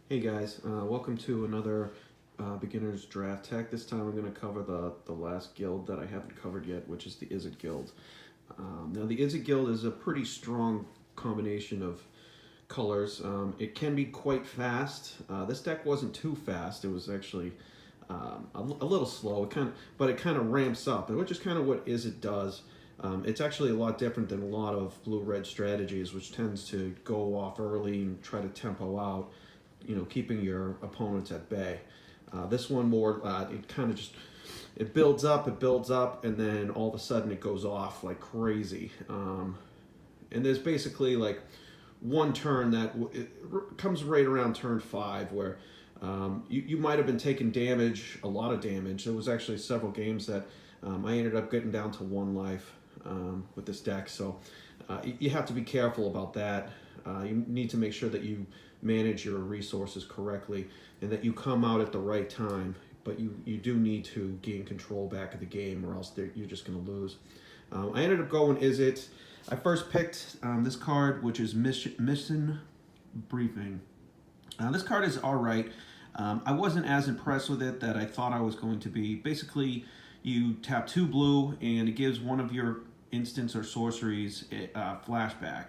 Hey guys, welcome to another beginner's draft tech. This time I'm going to cover the last guild that I haven't covered yet, which is the Izzet guild. Now the Izzet guild is a pretty strong combination of colors. It can be quite fast. This deck wasn't too fast. It was actually a little slow. But it kind of ramps up, which is kind of what Izzet does. It's actually a lot different than a lot of blue-red strategies, which tends to go off early and try to tempo out, keeping your opponents at bay. This one more, it kind of just, it builds up, and then all of a sudden it goes off like crazy. And there's basically like one turn that it comes right around turn 5 where you might have been taking damage, a lot of damage. There was actually several games that I ended up getting down to 1 life with this deck. So you have to be careful about that. You need to make sure that you manage your resources correctly and that you come out at the right time. But you do need to gain control back of the game, or else you're just going to lose. I ended up going Izzet. I first picked this card, which is Mission Briefing. This card is all right. I wasn't as impressed with it that I thought I was going to be. Basically, you tap 2 blue, and it gives one of your instants or sorceries flashback.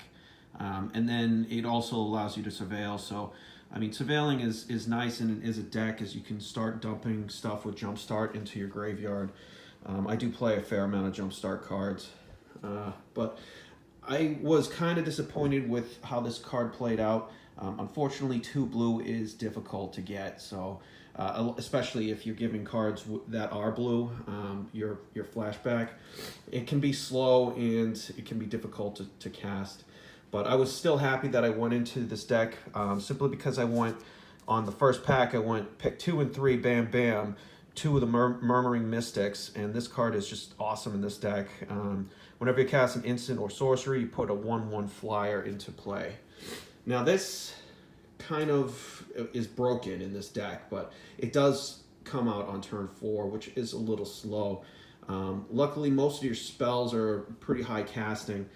And then it also allows you to surveil. So, I mean, surveilling is nice and is a deck, as you can start dumping stuff with Jumpstart into your graveyard. I do play a fair amount of Jumpstart cards. But I was kind of disappointed with how this card played out. Unfortunately, 2 blue is difficult to get. So, especially if you're giving cards that are blue, your flashback, it can be slow and it can be difficult to cast. But I was still happy that I went into this deck simply because I went on the first pack. I went pick 2 and 3, bam, bam, 2 of the Murmuring Mystics, and this card is just awesome in this deck. Whenever you cast an instant or sorcery, you put a 1/1 flyer into play. Now this kind of is broken in this deck, but it does come out on turn 4, which is a little slow. Luckily, most of your spells are pretty high casting.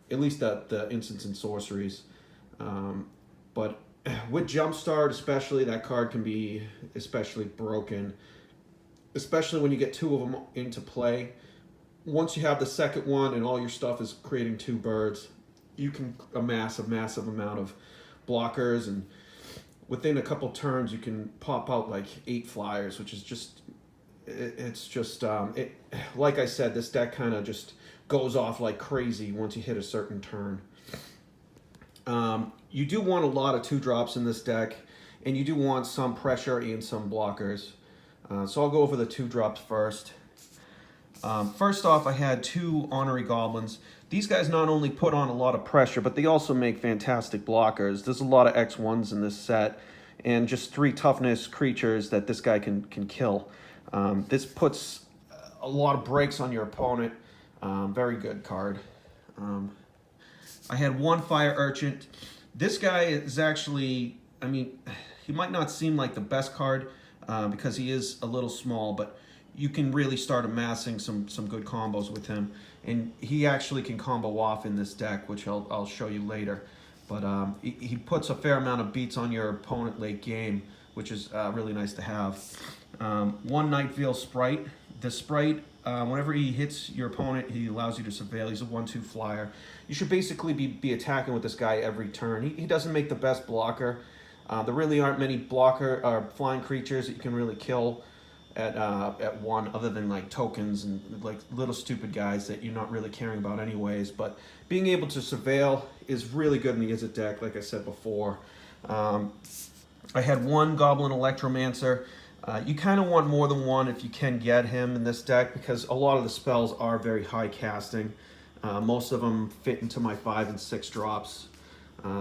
At least the instants and sorceries. But with Jumpstart especially, that card can be especially broken, especially when you get 2 of them into play. Once you have the second one and all your stuff is creating 2 birds, you can amass a massive amount of blockers, and within a couple turns you can pop out like 8 flyers, which is just, like I said, this deck kind of just goes off like crazy once you hit a certain turn. You do want a lot of 2-drops in this deck, and you do want some pressure and some blockers. So I'll go over the 2-drops first. First off, I had 2 Honorary Goblins. These guys not only put on a lot of pressure, but they also make fantastic blockers. There's a lot of X1s in this set, and just 3 toughness creatures that this guy can kill. This puts a lot of breaks on your opponent. Very good card. I had 1 Fire Urchin. This guy is actually, I mean, he might not seem like the best card because he is a little small, but you can really start amassing some good combos with him. And he actually can combo off in this deck, which I'll show you later. But he puts a fair amount of beats on your opponent late game, which is really nice to have. 1 Night Veil Sprite. The Sprite, whenever he hits your opponent, he allows you to surveil. He's a 1/2 flyer. You should basically be attacking with this guy every turn. He doesn't make the best blocker. There really aren't many blocker or flying creatures that you can really kill at 1, other than like tokens and like little stupid guys that you're not really caring about anyways. But being able to surveil is really good in the Izzet deck, like I said before. I had 1 Goblin Electromancer. You kind of want more than 1 if you can get him in this deck, because a lot of the spells are very high casting. Most of them fit into my 5 and 6 drops.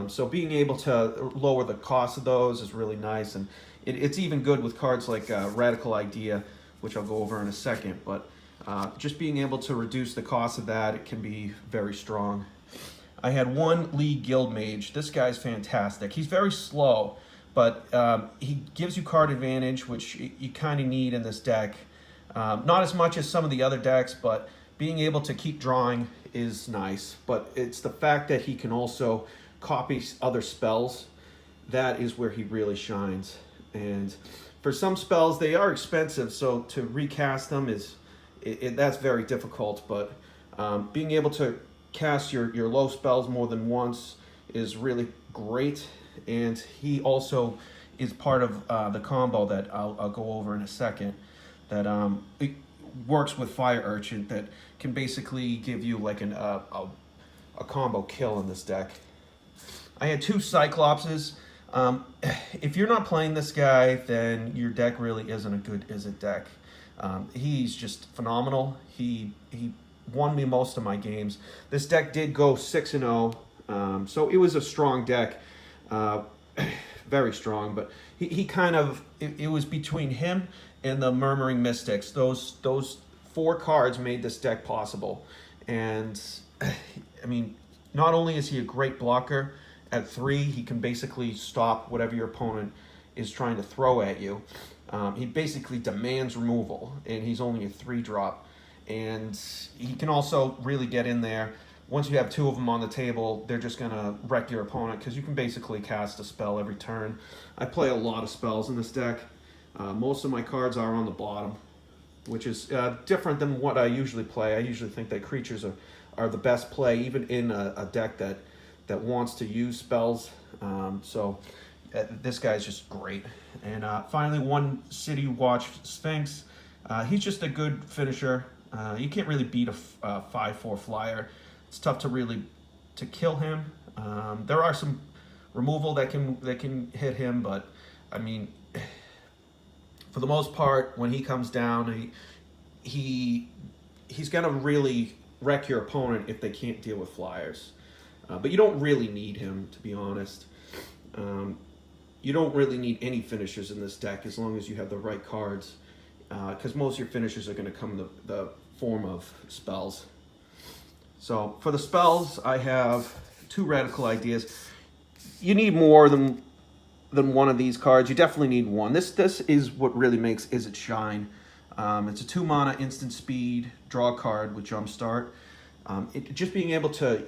So being able to lower the cost of those is really nice, and it's even good with cards like Radical Idea, which I'll go over in a second. But just being able to reduce the cost of that, it can be very strong. I had 1 League Guild Mage. This guy's fantastic. He's very slow, but he gives you card advantage, which you kind of need in this deck. Not as much as some of the other decks, but being able to keep drawing is nice. But it's the fact that he can also copy other spells that is where he really shines. And for some spells, they are expensive, so to recast them that's very difficult. But being able to cast your low spells more than once is really great. And he also is part of the combo that I'll go over in a second. That it works with Fire Urchin that can basically give you like a combo kill in this deck. I had 2 Cyclopses. If you're not playing this guy, then your deck really isn't a good Izzet deck. He's just phenomenal. He won me most of my games. This deck did go 6-0, so it was a strong deck, very strong. But he kind of it was between him and the Murmuring Mystics. Those 4 cards made this deck possible. And I mean, not only is he a great blocker. At 3, he can basically stop whatever your opponent is trying to throw at you. He basically demands removal, and he's only a 3-drop. And he can also really get in there. Once you have 2 of them on the table, they're just going to wreck your opponent because you can basically cast a spell every turn. I play a lot of spells in this deck. Most of my cards are on the bottom, which is different than what I usually play. I usually think that creatures are the best play, even in a deck that wants to use spells. So this guy's just great. And finally, 1 City Watch Sphinx. He's just a good finisher. You can't really beat a 5/4 flyer. It's tough to kill him. There are some removal that can hit him, but I mean, for the most part, when he comes down, he's gonna really wreck your opponent if they can't deal with flyers. But you don't really need him, to be honest. You don't really need any finishers in this deck as long as you have the right cards, because most of your finishers are going to come in the form of spells. So for the spells, I have 2 radical ideas. You need more than one of these cards. You definitely need 1. This is what really makes Izzet shine. It's a 2-mana instant speed draw card with Jumpstart. Just being able to...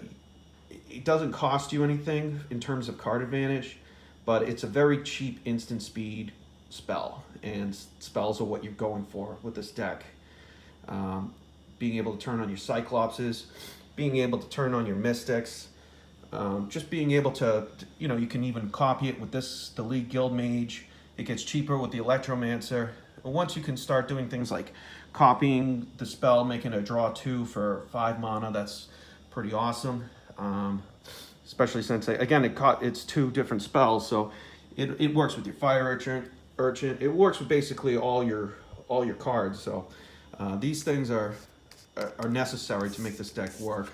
It doesn't cost you anything in terms of card advantage, but it's a very cheap instant speed spell, and spells are what you're going for with this deck. Being able to turn on your Cyclopses, being able to turn on your Mystics, just being able to, you can even copy it with the League Guild Mage. It gets cheaper with the Electromancer. And once you can start doing things like copying the spell, making a draw 2 for 5 mana, that's pretty awesome. Especially since, again, it's 2 different spells, so it works with your Fire Urchin. It works with basically all your cards. So these things are necessary to make this deck work.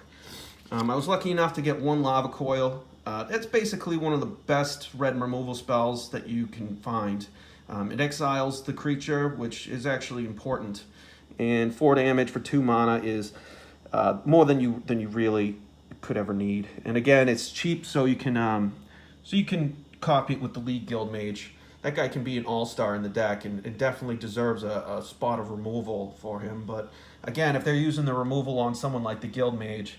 I was lucky enough to get 1 Lava Coil. It's basically one of the best red removal spells that you can find. It exiles the creature, which is actually important, and 4 damage for 2 mana is more than you really could ever need. And again, it's cheap, so you can copy it with the League Guild Mage. That guy can be an all-star in the deck, and it definitely deserves a spot of removal for him. But again, if they're using the removal on someone like the Guild Mage,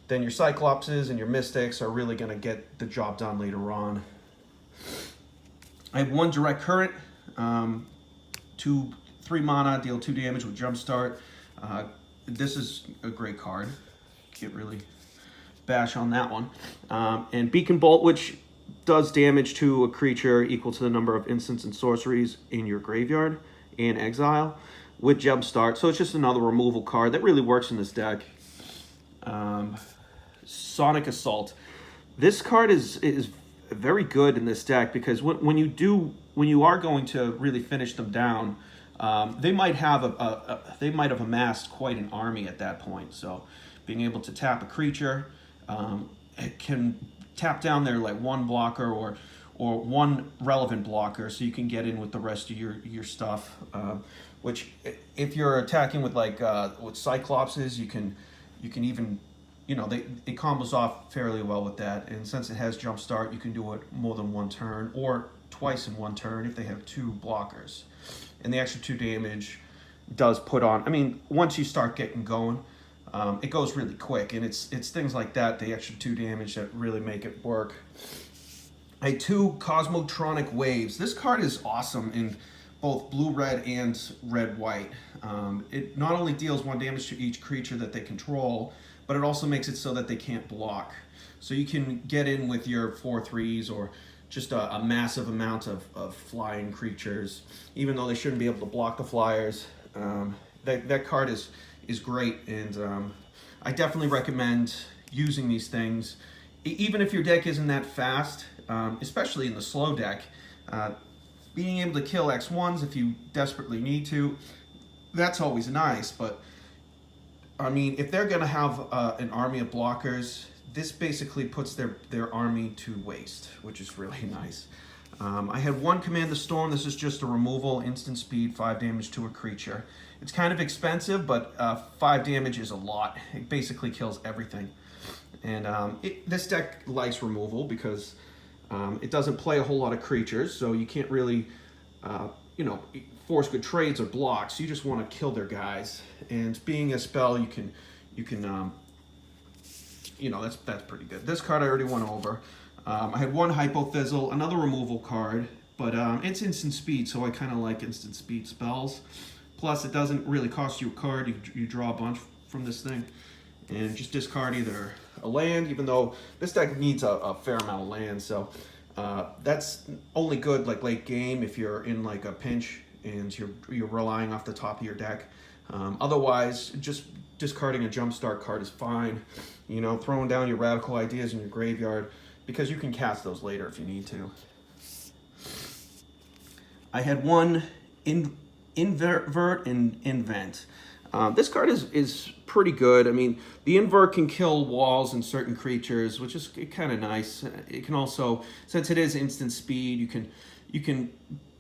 then your Cyclopses and your Mystics are really going to get the job done later on. I have 1 Direct Current, 3 mana, deal 2 damage with Jumpstart. This is a great card. Can't really bash on that one. And Beacon Bolt, which does damage to a creature equal to the number of instants and sorceries in your graveyard and exile with Jumpstart. So it's just another removal card that really works in this deck. Sonic Assault. This card is very good in this deck because when you are going to really finish them down, they might have amassed quite an army at that point. So being able to tap a creature, it can tap down their like 1 blocker or 1 relevant blocker, so you can get in with the rest of your stuff. Which, if you're attacking with with Cyclopses, you can even, it combos off fairly well with that. And since it has Jumpstart, you can do it more than 1 turn or twice in 1 turn if they have 2 blockers. And the extra 2 damage does put on. I mean, once you start getting going, it goes really quick, and it's things like that, the extra 2 damage, that really make it work. I had 2 Cosmotronic Waves. This card is awesome in both blue-red and red-white. It not only deals 1 damage to each creature that they control, but it also makes it so that they can't block. So you can get in with your 4/3s or just a massive amount of flying creatures, even though they shouldn't be able to block the flyers. That card is great, and I definitely recommend using these things. Even if your deck isn't that fast, especially in the slow deck, being able to kill X1s if you desperately need to, that's always nice. But I mean, if they're gonna have an army of blockers, this basically puts their army to waste, which is really nice. I had 1 Command the Storm. This is just a removal, instant speed, 5 damage to a creature. It's kind of expensive, but 5 damage is a lot. It basically kills everything. And this deck likes removal because it doesn't play a whole lot of creatures, so you can't really, force good trades or blocks. You just want to kill their guys. And being a spell, you can, that's pretty good. This card I already went over. I had 1 Hypothizzle, another removal card, but it's instant speed, so I kind of like instant speed spells. Plus, it doesn't really cost you a card. You draw a bunch from this thing, and just discard either a land, even though this deck needs a fair amount of land, so that's only good like late game if you're in like a pinch and you're relying off the top of your deck. Otherwise, just discarding a jumpstart card is fine. Throwing down your Radical Ideas in your graveyard, because you can cast those later if you need to. I had 1 Invert and Invent. This card is pretty good. I mean, the Invert can kill walls and certain creatures, which is kind of nice. It can also, since it is instant speed, you can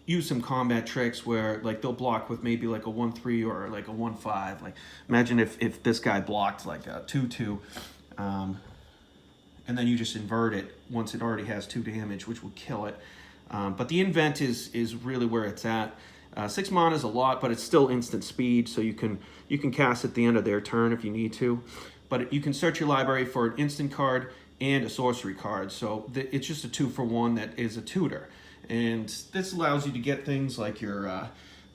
use some combat tricks where like they'll block with maybe like a 1/3 or like a 1/5. Like imagine if this guy blocked like a 2/2, and then you just invert it once it already has 2 damage, which would kill it. But the Invent is really where it's at. 6 mana is a lot, but it's still instant speed, so you can cast at the end of their turn if you need to. But you can search your library for an instant card and a sorcery card, so it's just a 2-for-1 that is a tutor. And this allows you to get things like your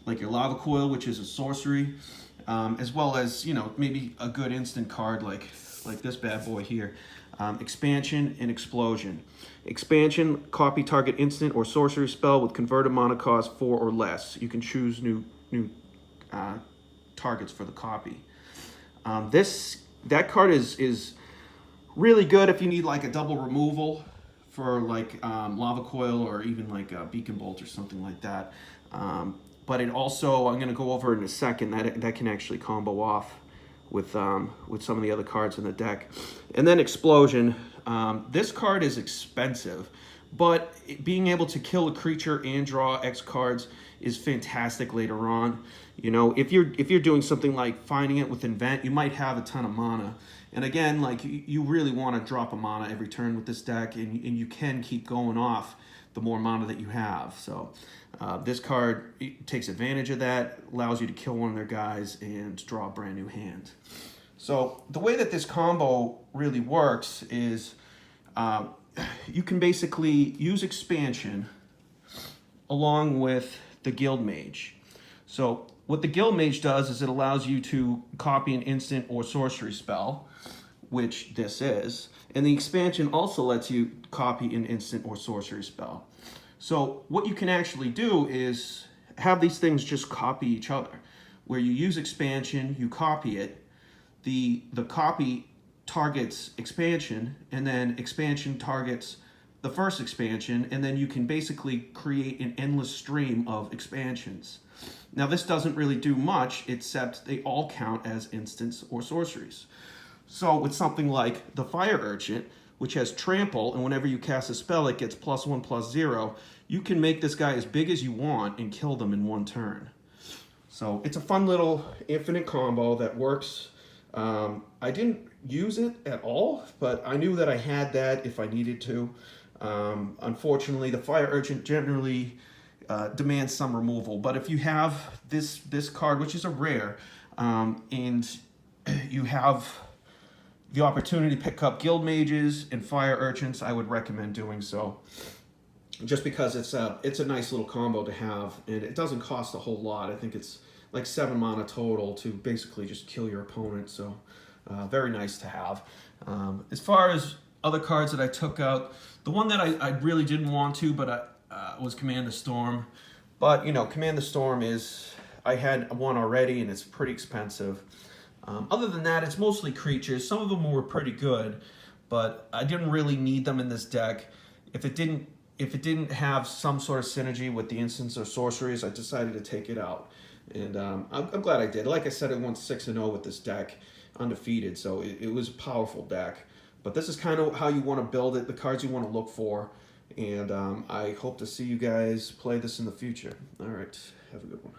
Lava Coil, which is a sorcery, as well as maybe a good instant card like this bad boy here. Expansion and Explosion. Expansion, copy target instant or sorcery spell with converted mana cost 4 or less. You can choose new targets for the copy. That card is really good if you need like a double removal for like Lava Coil or even like a Beacon Bolt or something like that. But it also, I'm going to go over in a second, that can actually combo off with some of the other cards in the deck. And then Explosion. This card is expensive, but being able to kill a creature and draw X cards is fantastic later on. If you're doing something like finding it with Invent, you might have a ton of mana. And again, like you really want to drop a mana every turn with this deck, and you can keep going off the more mana that you have. So this card takes advantage of that, allows you to kill one of their guys and draw a brand new hand. So the way that this combo really works is you can basically use Expansion along with the Guild Mage. So what the Guild Mage does is it allows you to copy an instant or sorcery spell, which this is, and the Expansion also lets you copy an instant or sorcery spell. So what you can actually do is have these things just copy each other, where you use Expansion, you copy it, the copy targets Expansion, and then Expansion targets the first expansion, and then you can basically create an endless stream of expansions. Now this doesn't really do much, except they all count as instants or sorceries. So with something like the Fire Urchin, which has trample, and whenever you cast a spell it gets +1/+0, you can make this guy as big as you want and kill them in one turn. So it's a fun little infinite combo that works. I didn't use it at all, but I knew that I had that if I needed to. Unfortunately, the Fire Urchin generally demands some removal, but if you have this card, which is a rare, and you have the opportunity to pick up Guild Mages and Fire Urchins, I would recommend doing so. just because it's a nice little combo to have, and it doesn't cost a whole lot. I think it's like 7 mana total to basically just kill your opponent. So very nice to have. As far as other cards that I took out, the one that I really didn't want to, but was Command the Storm. But you know, Command the Storm is, I had one already, and it's pretty expensive. Other than that, it's mostly creatures. Some of them were pretty good, but I didn't really need them in this deck. If it didn't have some sort of synergy with the instants or sorceries, I decided to take it out. And I'm glad I did. Like I said, it went 6-0 with this deck, undefeated, so it was a powerful deck. But this is kind of how you want to build it, the cards you want to look for. And I hope to see you guys play this in the future. All right, have a good one.